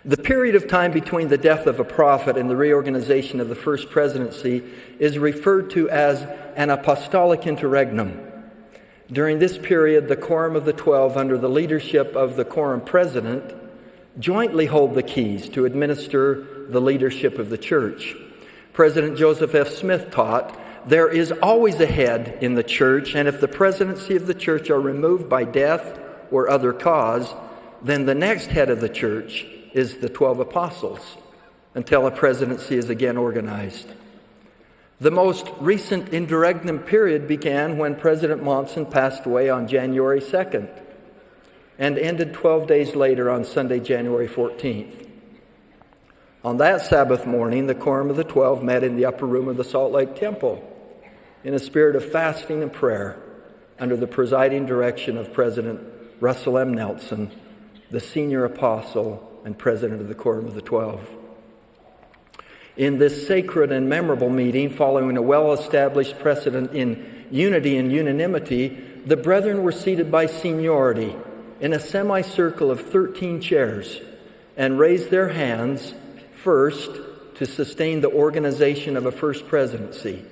The period of time between the death of a prophet and the reorganization of the first presidency is referred to as an Apostolic Interregnum. During this period, the Quorum of the 12, under the leadership of the Quorum President, jointly hold the keys to administer the leadership of the church. President Joseph F. Smith taught, "There is always a head in the church, and if the presidency of the church are removed by death or other cause, then the next head of the church is the 12 apostles, until a presidency is again organized." The most recent interregnum period began when President Monson passed away on January 2nd and ended 12 days later on Sunday, January 14th. On that Sabbath morning, the Quorum of the 12 met in the upper room of the Salt Lake Temple in a spirit of fasting and prayer under the presiding direction of President Russell M. Nelson, the senior apostle and president of the Quorum of the 12. In this sacred and memorable meeting, following a well-established precedent in unity and unanimity, the brethren were seated by seniority in a semicircle of 13 chairs and raised their hands first to sustain the organization of a first presidency,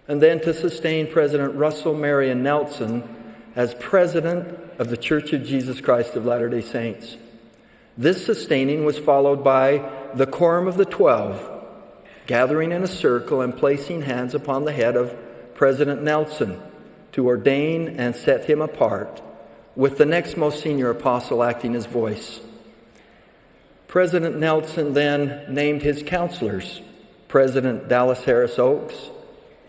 and then to sustain President Russell Marion Nelson as president of the Church of Jesus Christ of Latter-day Saints. This sustaining was followed by the Quorum of the 12, gathering in a circle and placing hands upon the head of President Nelson to ordain and set him apart, with the next most senior apostle acting as voice. President Nelson then named his counselors, President Dallas Harris Oaks,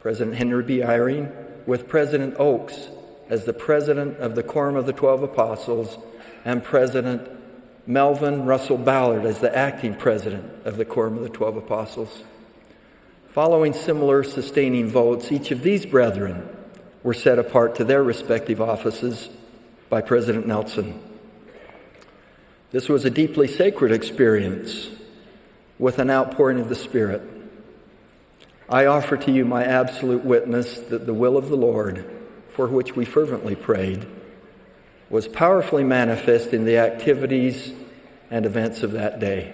President Henry B. Eyring, with President Oaks as the president of the Quorum of the 12 Apostles, and President Melvin Russell Ballard as the acting president of the Quorum of the 12 Apostles. Following similar sustaining votes, each of these brethren were set apart to their respective offices by President Nelson. This was a deeply sacred experience with an outpouring of the Spirit. I offer to you my absolute witness that the will of the Lord, for which we fervently prayed, was powerfully manifest in the activities and events of that day.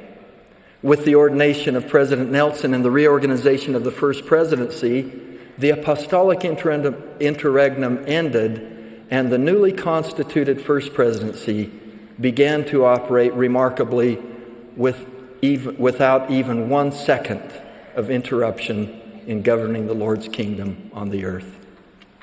With the ordination of President Nelson and the reorganization of the first presidency, the Apostolic Interregnum ended, and the newly constituted first presidency began to operate remarkably without even 1 second of interruption in governing the Lord's kingdom on the earth.